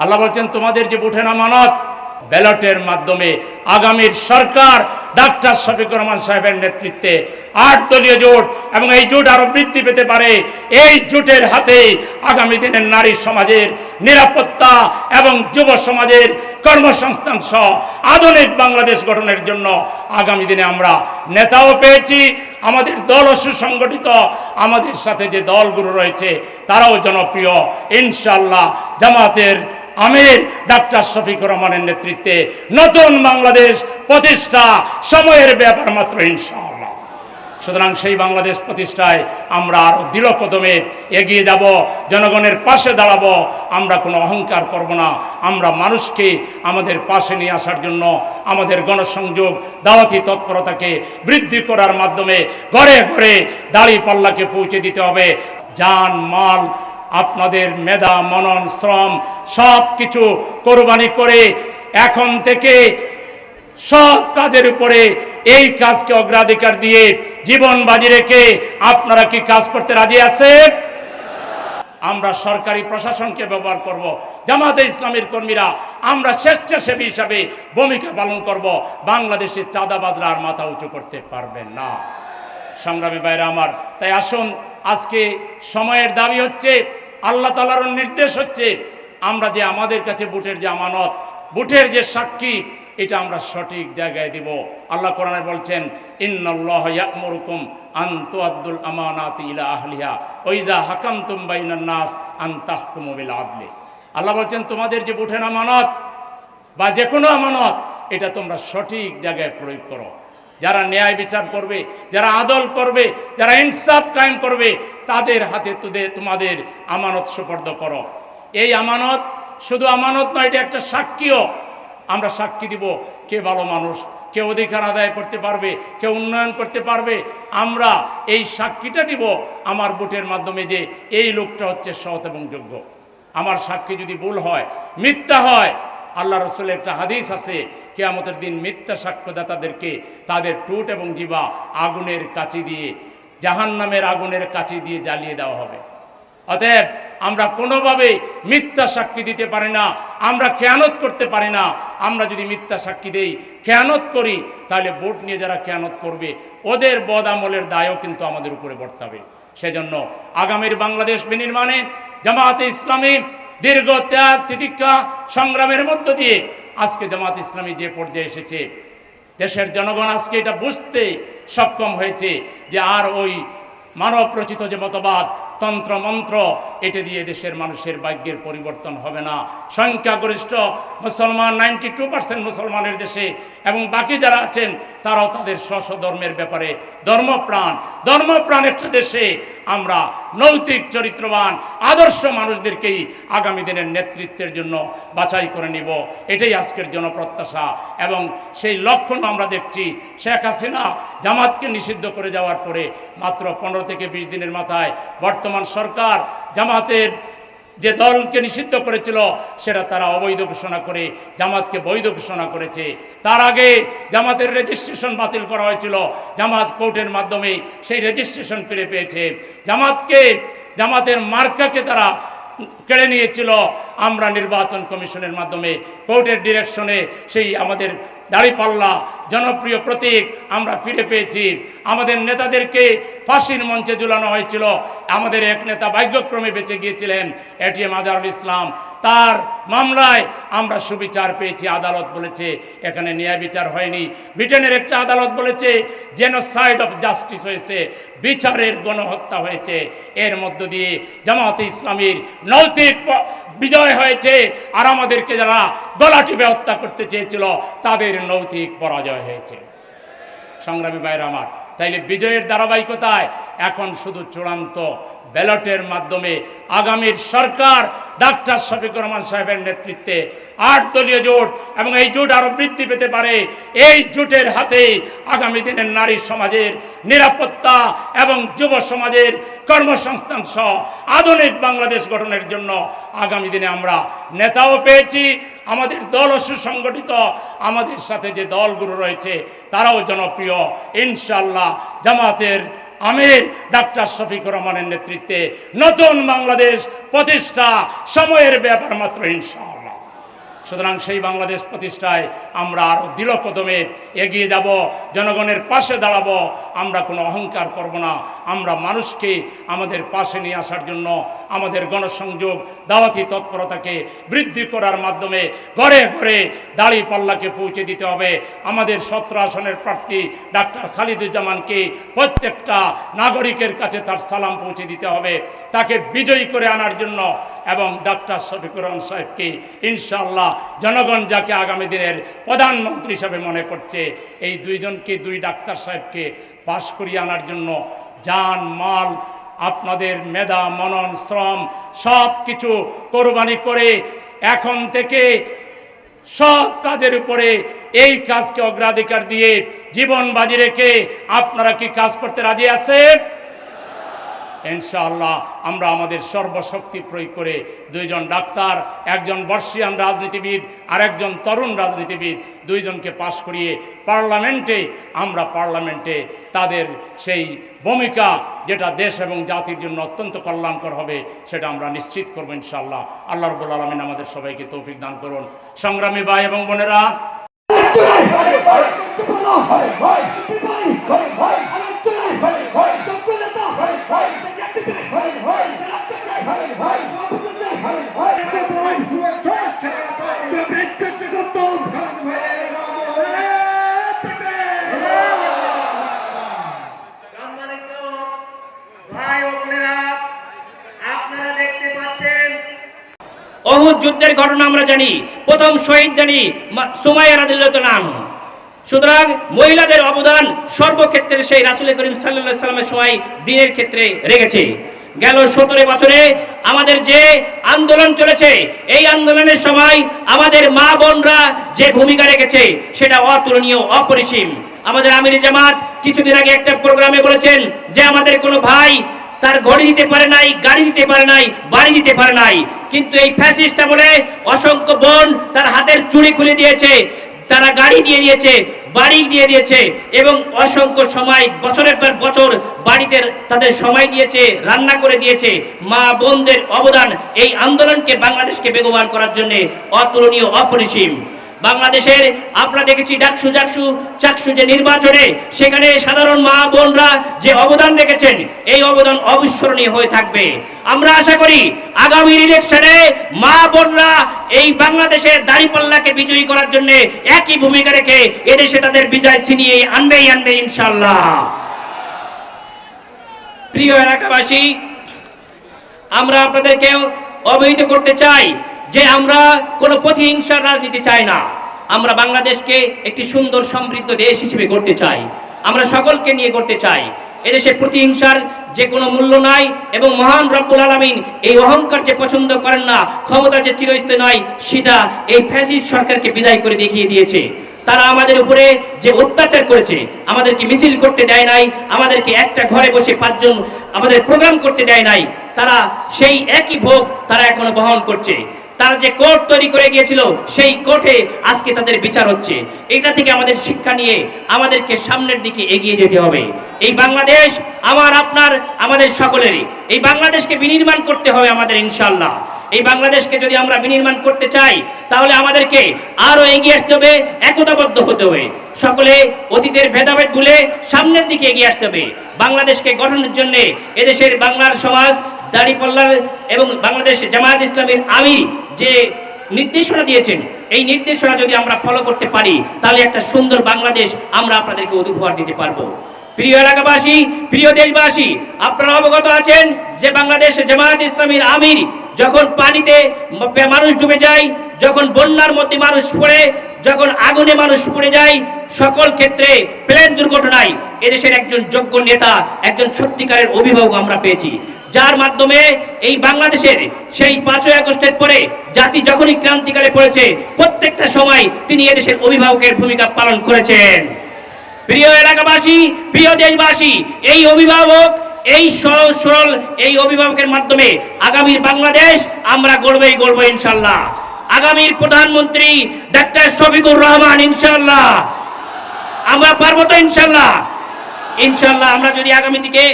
আল্লাহ বলছেন তোমাদের যে ভোটের আমানত, ব্যালটের মাধ্যমে আগামীর সরকার ডাক্তার শফিকুর রহমান সাহেবের নেতৃত্বে 8 দলীয় জোট, এবং এই জোট আরো বৃদ্ধি পেতে পারে। এই জোটের হাতে আগামী দিনের নারী সমাজের নিরাপত্তা এবং যুব সমাজের কর্মসংস্থান সহ আধুনিক বাংলাদেশ গঠনের জন্য আগামী দিনে আমরা নেতাও পেয়েছি। আমাদের দল সুসংগঠিত, আমাদের সাথে যে দলগুলো রয়েছে তারাও জনপ্রিয়। ইনশাআল্লাহ জামাতের আমির ডাক্তার শফিকুর রহমানের নেতৃত্বে নতুন বাংলাদেশ প্রতিষ্ঠা সময়ের ব্যাপার মাত্র, ইনশাআল্লাহ। সুতরাং সেই বাংলাদেশ প্রতিষ্ঠায় আমরা আরো দৃঢ় কদমে এগিয়ে যাব, জনগণের পাশে দাঁড়াবো। আমরা কোনো অহংকার করব না। আমরা মানুষকে আমাদের পাশে নিয়ে আসার জন্য আমাদের গণসংযোগ দাওয়াতি তৎপরতাকে বৃদ্ধি করার মাধ্যমে ঘরে ঘরে দাঁড়িপাল্লাকে পৌঁছে দিতে হবে। জান মাল, আপনাদের মেধা, মনন, শ্রম সব কিছু কোরবানি করে এখন থেকে সব কাজের উপরে এই কাজকে অগ্রাধিকার দিয়ে জীবন বাজি রেখে আপনারা কি কাজ করতে রাজি আছেন? আমরা সরকারি প্রশাসনকে ব্যবহার করব। জামাতে ইসলামীর কর্মীরা আমরা স্বেচ্ছাসেবী হিসাবে ভূমিকা পালন করব। বাংলাদেশের চাঁদাবাজরা আর মাথা উঁচু করতে পারবেন না। সংগ্রামী ভাইরা আমার, তাই আসুন, আজকে সময়ের দাবি হচ্ছে, আল্লাহ তাআলার নির্দেশ হচ্ছে, আমরা যে আমাদের কাছে বুটের যে আমানত, বুটের যে সাক্ষী, এটা আমরা সঠিক জায়গায় দিব। আল্লাহ কোরআনে বলছেন, ইন্নাল্লাহা ইয়া'মুরুকুম আন তুআদ্দুল আমানাতি ইলা আহলিহা ওয়া ইযা হাকামতুম বাইনান নাস আন তাহকুমু বিল আদলি। আল্লাহ বলছেন তোমাদের যে বুটের আমানত বা যে কোনো আমানত, এটা তোমরা সঠিক জায়গায় প্রয়োগ করো। যারা ন্যায় বিচার করবে, যারা আদল করবে, যারা ইনসাফ কায়েম করবে, তাদের হাতে তোমাদের আমানত সুপর্দ করো। এই আমানত শুধু আমানত নয়, এটা একটা সাক্ষীও। আমরা সাক্ষী দিব কে ভালো মানুষ, কে অধিকার আদায় করতে পারবে, কে উন্নয়ন করতে পারবে। আমরা এই সাক্ষীটা দিব আমার ভোটের মাধ্যমে যে এই লোকটা হচ্ছে সৎ এবং যোগ্য। আমার সাক্ষী যদি ভুল হয়, মিথ্যা হয়, আল্লাহ রসুলের একটা হাদিস আছে, কিয়ামতের দিন মিথ্যা সাক্ষ্যদাতাদেরকে তাদের টুট এবং জিহ্বা আগুনের কাঁচি দিয়ে, জাহান্নামের আগুনের কাঁচি দিয়ে জ্বালিয়ে দেওয়া হবে। অতএব আমরা কোনোভাবে মিথ্যা সাক্ষী দিতে পারি না, আমরা খেয়ানত করতে পারি না। আমরা যদি মিথ্যা সাক্ষী দেই, খেয়ানত করি, তাহলে ভোট নিয়ে যারা খেয়ানত করবে ওদের বদ আমলের দায়ও কিন্তু আমাদের উপরে বর্তাবে। সেজন্য আগামীর বাংলাদেশ বিনির্মাণে জামাতে ইসলামী দীর্ঘ ত্যাগ তিতিক্ষা সংগ্রামের মধ্য দিয়ে আজকে জামাত ইসলামী যে পর্যায়ে এসেছে, দেশের জনগণ আজকে এটা বুঝতে সক্ষম হয়েছে যে আর ওই মানব রচিত যে মতবাদ, তন্ত্র মন্ত্র, এটা দিয়ে দেশের মানুষের ভাগ্যের পরিবর্তন হবে না। সংখ্যাগরিষ্ঠ মুসলমান, 92% মুসলমানের দেশে, এবং বাকি যারা আছেন তারাও তাদের স্ব ধর্মের ব্যাপারে ধর্মপ্রাণ একটা দেশে আমরা নৈতিক চরিত্রবান আদর্শ মানুষদেরকেই আগামী দিনের নেতৃত্বের জন্য বাছাই করে নিব। এটাই আজকের জনপ্রত্যাশা, এবং সেই লক্ষণ আমরা দেখছি। শেখ হাসিনা জামাতকে নিষিদ্ধ করে যাওয়ার পরে মাত্র 15 থেকে 20 দিনের মাথায় বর্তমান সরকার জামাতের যে দলকে নিষিদ্ধ করেছিল সেটা তারা অবৈধ ঘোষণা করে জামাতকে বৈধ ঘোষণা করেছে। তার আগে জামাতের রেজিস্ট্রেশন বাতিল করা হয়েছিল, জামাত কোর্টের মাধ্যমে সেই রেজিস্ট্রেশন ফিরে পেয়েছে। জামাতের মার্কাকে তারা কেড়ে নিয়েছিল। আমরা নির্বাচন কমিশনের মাধ্যমে কোর্টের ডিরেকশনে সেই আমাদের দাড়িপাল্লা জনপ্রিয় প্রতীক আমরা ফিরে পেয়েছি। আমাদের নেতাদেরকে ফাঁসির মঞ্চে ঝুলানো হয়েছিল। আমাদের এক নেতা ভাগ্যক্রমে বেঁচে গিয়েছিলেন, এটিএম আজহারুল ইসলাম। তার মামলায় আমরা সুবিচার পেয়েছি। আদালত বলেছে এখানে ন্যায় বিচার হয়নি। ব্রিটেনের একটা আদালত বলেছে জেনোসাইড অফ জাস্টিস হয়েছে, বিচারের গণহত্যা হয়েছে। এর মধ্য দিয়ে জামাতে ইসলামীর নৈতিক বিজয় হয়েছে, আর আমাদেরকে যারা গলা টিপে হত্যা করতে চেয়েছিল তাদের নৈতিক পরাজয় হয়েছে। সংগ্রামী ভাইরা আমার, তাইলে বিজয়ের ধারাবাহিকতায় এখন শুধু চূড়ান্ত ব্যালটের মাধ্যমে আগামীর সরকার ডাক্তার শফিকুর রহমান সাহেবের নেতৃত্বে 8 দলীয় জোট, এবং এই জোট আরো বৃদ্ধি পেতে পারে। এই জোটের হাতে আগামী দিনের নারী সমাজের নিরাপত্তা এবং যুব সমাজের কর্মসংস্থান সহ আধুনিক বাংলাদেশ গঠনের জন্য আগামী দিনে আমরা নেতাও পেয়েছি। আমাদের দল সুসংগঠিত, আমাদের সাথে যে দলগুলো রয়েছে তারাও জনপ্রিয়। ইনশাআল্লাহ জামাতের আমির ডাক্তার শফিকুর রহমানের নেতৃত্বে নতুন বাংলাদেশ প্রতিষ্ঠা সময়ের ব্যাপার মাত্র, ইনশাআল্লাহ। সুতরাং সেই বাংলাদেশ প্রতিষ্ঠায় আমরা আরও দৃঢ় কদমে এগিয়ে যাব, জনগণের পাশে দাঁড়াবো। আমরা কোনো অহংকার করব না। আমরা মানুষকে আমাদের পাশে নিয়ে আসার জন্য আমাদের গণসংযোগ দাওয়াতি তৎপরতাকে বৃদ্ধি করার মাধ্যমে ঘরে ঘরে দাঁড়িপাল্লাকে পৌঁছে দিতে হবে। আমাদের 17 আসনের প্রার্থী ডাক্তার খালিদুজ্জামানকে প্রত্যেকটা নাগরিকের কাছে তার সালাম পৌঁছে দিতে হবে, তাকে বিজয়ী করে আনার জন্য। এবং ডাক্তার শফিকুর রহমান সাহেবকে ইনশাআল্লাহ জনগণ যাকে আগামী দিনের প্রধানমন্ত্রী হিসাবে মনে করছে, এই দুইজনকে, দুই ডাক্তার সাহেবকে পাশ করিয়ে আনার জন্য জান মাল, আপনাদের মেধা, মনন, শ্রম সব কিছু কোরবানি করে এখন থেকে সব কাজের উপরে এই কাজকে অগ্রাধিকার দিয়ে জীবন বাজি রেখে আপনারা কি কাজ করতে রাজি আছেন? ইনশাআল্লাহ আমরা আমাদের সর্বশক্তি প্রয়োগ করে দুইজন ডাক্তার, একজন বর্ষিয়ান রাজনীতিবিদ আর একজন তরুণ রাজনীতিবিদ, দুইজনকে পাশ করিয়ে পার্লামেন্টে তাদের সেই ভূমিকা যেটা দেশ এবং জাতির জন্য অত্যন্ত কল্যাণকর হবে সেটা আমরা নিশ্চিত করবো ইনশাআল্লাহ। আল্লাহ রাব্বুল আলামিন আমাদের সবাইকে তৌফিক দান করুন। সংগ্রামী ভাই এবং বোনেরা, অহুদ যুদ্ধের ঘটনা আমরা জানি, প্রথম শহীদ জানি সুমাইয়া রাদিয়াল্লাহু আনহা। সুতরাং মহিলাদের অবদান সর্বক্ষেত্রে সেই রাসূল করিম সাল্লাল্লাহু আলাইহি সাল্লামের সময় দিনের ক্ষেত্রে রেখেছে। গেল 17 বছরে আমাদের যে আন্দোলন চলেছে, এই আন্দোলনের সময় আমাদের মা বোনরা যে ভূমিকা রেখেছে সেটা অতুলনীয়, অপরিসীম। আমাদের আমির জামাত কিছুদিন আগে একটা প্রোগ্রামে বলেছেন যে আমাদের কোনো ভাই তার ঘড়ি দিতে পারে নাই, গাড়ি দিতে পারে নাই, বাড়ি দিতে পারে নাই, কিন্তু এই ফ্যাসিস্টটা বলে অসংখ্য বোন তার হাতের চুড়ি খুলে দিয়েছে, তারা গাড়ি দিয়ে দিয়েছে, বাড়ি দিয়ে দিয়েছে এবং অসংখ্য সময় বছরের পর বছর বাড়িতে তাদের সময় দিয়েছে, রান্না করে দিয়েছে। মা বোনদের অবদান এই আন্দোলনকে, বাংলাদেশকে বেগবান করার জন্য অতুলনীয়, অপরিসীম। বাংলাদেশের আমরা দেখেছি চাকসু যে নির্বাচনে, সেখানে সাধারণ মা বোনরা যে অবদান রেখেছেন, এই অবদান অবিস্মরণীয় হয়ে থাকবে। আমরা আশা করি আগামী ইলেকশনে মা বোনরা এই বাংলাদেশের দাঁড়িপাল্লাকে বিজয়ী করার জন্য একই ভূমিকা রেখে এদেশে তাদের বিজয় ছিনিয়ে আনবে ইনশাআল্লাহ। প্রিয় এলাকাবাসী, আমরা আপনাদেরকে অবহিত করতে চাই যে আমরা কোনো প্রতিহিংসার রাজনীতি চাই না। আমরা বাংলাদেশকে একটি সুন্দর সমৃদ্ধ দেশ হিসেবে গড়তে চাই, আমরা সকলকে নিয়ে গড়তে চাই। এদেশে প্রতিহিংসার যে কোনো মূল্য নাই এবং মহান রব্বুল আলামিন এই অহংকার যে পছন্দ করেন না, ক্ষমতা যে চিরস্থায়ী নয়, সেটা এই ফ্যাসিস্ট সরকারকে বিদায় করে দেখিয়ে দিয়েছে। তারা আমাদের উপরে যে অত্যাচার করেছে, আমাদেরকে মিছিল করতে দেয় নাই, আমাদেরকে একটা ঘরে বসে 5 জন আমাদের প্রোগ্রাম করতে দেয় নাই, তারা সেই একই ভোগ তারা এখনো বহন করছে। তারা যে কোর্ট তৈরি করে গিয়েছিল, সেই কোর্টে আজকে তাদের বিচার হচ্ছে। এটা থেকে আমাদের শিক্ষা নিয়ে আমাদেরকে সামনের দিকে এগিয়ে যেতে হবে। এই বাংলাদেশ আমার, আপনার, আমাদের সকলেরই। এই বাংলাদেশকে বিনির্মাণ করতে হবে আমাদের ইনশাআল্লাহ। এই বাংলাদেশকে যদি আমরা বিনির্মাণ করতে চাই, তাহলে আমাদেরকে আরো এগিয়ে আসতে হবে, একতাবদ্ধ হতে হবে। সকলে অতীতের ভেদাভেদ ভুলে সামনের দিকে এগিয়ে আসতে হবে। বাংলাদেশকে গঠনের জন্য এদেশের বাংলার সমাজ, দাঁড়িপাল্লার এবং বাংলাদেশ জামায়াত ইসলামীর আমির যে নির্দেশনা দিয়েছেন, এই নির্দেশনা যদি আমরা ফলো করতে পারি, তাহলে একটা সুন্দর বাংলাদেশ আমরা আপনাদেরকে উপহার দিতে পারবো। প্রিয় এলাকাবাসী, প্রিয় দেশবাসী, আপনারা অবগত আছেন যে বাংলাদেশ জামায়াত ইসলামীর আমির যখন পানিতে মানুষ ডুবে যায়, যখন বন্যার মধ্যে মানুষ পড়ে, যখন আগুনে মানুষ পড়ে যায়, সকল ক্ষেত্রে প্লেন দুর্ঘটনায় এদেশের একজন যোগ্য নেতা, একজন সত্যিকারের অভিভাবক আমরা পেয়েছি, যার মাধ্যমে এই বাংলাদেশের সেই 5ই আগস্টের পরে জাতি যখনই ক্রান্তিকালে পড়েছে, প্রত্যেকটা সময় তিনি এদেশের অভিভাবকের ভূমিকা পালন করেছেন। প্রিয় এলাকাবাসী, প্রিয় দেশবাসী, এই অভিভাবক, এই সরল এই অভিভাবকের মাধ্যমে আগামীর বাংলাদেশ আমরা গড়বো ইনশাআল্লাহ। আগামীর প্রধানমন্ত্রী ডাক্তার শফিকুর রহমান ইনশাআল্লাহ। আমরা পারবো তো ইনশাআল্লাহ। ইনশাআল্লাহ আমরা যদি আগামী দিকে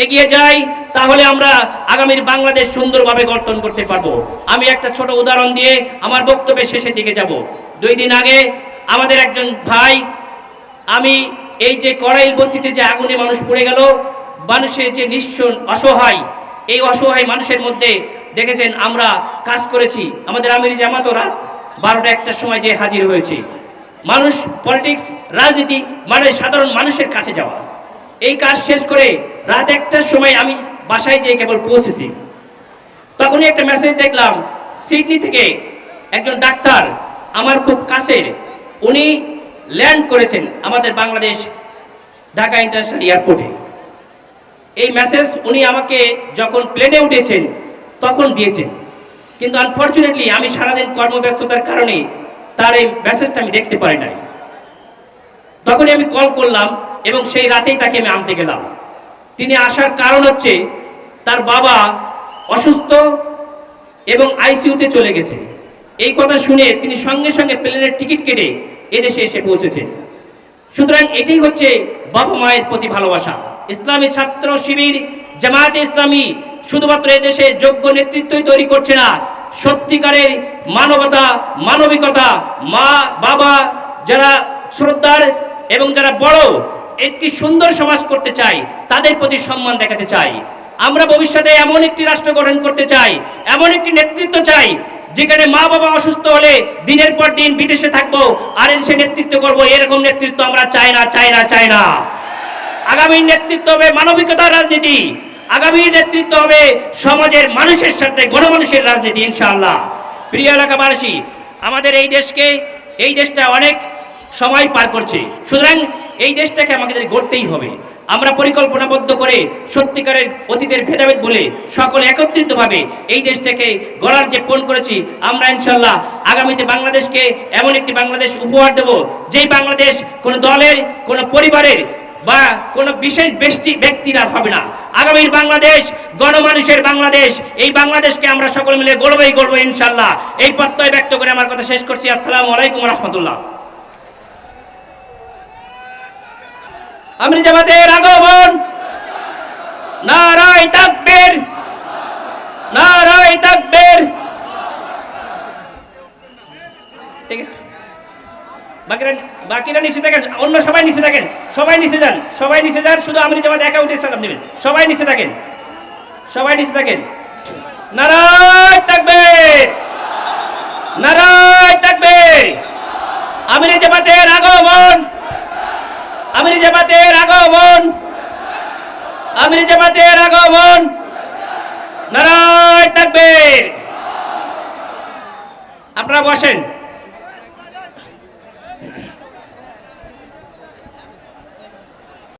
এগিয়ে যাই, তাহলে আমরা আগামীর বাংলাদেশ সুন্দরভাবে গঠন করতে পারবো। আমি একটা ছোট উদাহরণ দিয়ে আমার বক্তব্যের শেষের দিকে যাব। 2 দিন আগে আমাদের একজন ভাই, আমি এই যে কড়াইল বস্তিতে যে আগুনে মানুষ পড়ে গেল, মানুষের যে নিঃস্ব অসহায়, এই অসহায় মানুষের মধ্যে দেখেছেন আমরা কাজ করেছি। আমাদের আমির জামাতও রাত 12টা-1টার সময় যে হাজির হয়েছে। মানুষ, পলিটিক্স, রাজনীতি মানে সাধারণ মানুষের কাছে যাওয়া। এই কাজ শেষ করে রাত 1টার সময় আমি বাসায় যেয়ে কেবল পৌঁছেছি, তখনই একটা মেসেজ দেখলাম সিডনি থেকে একজন ডাক্তার, আমার খুব কাছের, উনি ল্যান্ড করেছেন আমাদের বাংলাদেশ ঢাকা ইন্টারন্যাশনাল এয়ারপোর্টে। এই মেসেজ উনি আমাকে যখন প্লেনে উঠেছেন তখন দিয়েছেন, কিন্তু আনফর্চুনেটলি আমি সারাদিন কর্মব্যস্ততার কারণে তার এই মেসেজটা আমি দেখতে পারি নাই। তখনই আমি কল করলাম এবং সেই রাতেই তাকে আমি আনতে গেলাম। তিনি আসার কারণ হচ্ছে তার বাবা অসুস্থ এবং আইসিইউতে চলে গেছে। এই কথা শুনে তিনি সঙ্গে সঙ্গে প্লেনের টিকিট কেটে এদেশে এসে পৌঁছেছেন। সুতরাং এটাই হচ্ছে বাবা মায়ের প্রতি ভালোবাসা। ইসলামী ছাত্র শিবির, জামায়াতে ইসলামী শুধুমাত্র এদেশে যোগ্য নেতৃত্বই তৈরি করছে না, সত্যিকারের মানবতা, মানবিকতা, মা বাবা যারা শ্রদ্ধার এবং যারা বড়, একটি সুন্দর সমাজ করতে চাই, তাদের প্রতি সম্মান দেখাতে চাই। আমরা ভবিষ্যতে এমন একটি রাষ্ট্র গঠন করতে চাই, এমন একটি নেতৃত্ব চাই যেখানে মা বাবা অসুস্থ হলে দিনের পর দিন বিদেশে থাকবো আর এসে নেতৃত্ব করব। এরকম নেতৃত্ব আমরা চাই না, চাই না, চাই না। আগামীর নেতৃত্ব হবে মানবিকতার রাজনীতি, আগামীর নেতৃত্ব হবে সমাজের মানুষের সাথে গণমানুষের রাজনীতি, ইনশাআল্লাহ। প্রিয় এলাকাবাসী, আমাদের এই দেশটা অনেক সময় পার করছে, সুতরাং এই দেশটাকে আমাদের গড়তেই হবে। আমরা পরিকল্পনাবদ্ধ করে সত্যিকারের অতীতের ভেদাভেদ বলে সকলে একত্রিতভাবে এই দেশটাকে গড়ার যে পণ করেছি, আমরা ইনশাআল্লাহ আগামীতে বাংলাদেশকে এমন একটি বাংলাদেশ উপহার দেব, যেই বাংলাদেশ কোনো দলের, কোনো পরিবারের বা কোনো বিশেষ ব্যক্তিরা হবে না। আগামীর বাংলাদেশ গণমানুষের বাংলাদেশ। এই বাংলাদেশকে আমরা সকলে মিলে গড়বই গড়বো ইনশাআল্লাহ। এই প্রত্যয় ব্যক্ত করে আমার কথা শেষ করছি। আসসালামু আলাইকুম রহমতুল্লাহ। আমির জামাতের আগমন, নারায়ে তাকবীর, নারায়ে তাকবীর। ঠিক আছে, বাকিরা নিচে থাকেন, অন্য সবাই নিচে থাকেন, সবাই নিচে যান, সবাই নিচে যান, শুধু আমির জামাত একা উঠে সালাম নেবেন। সবাই নিচে থাকেন, সবাই নিচে থাকেন। নারায়ে তাকবীর, নারায়ে তাকবীর। আমির জামাতের আগমন, আমির জামাতের আগমন, আমির জামাতের আগমন। নারায়ে তাকবীর। আপনারা বসেন।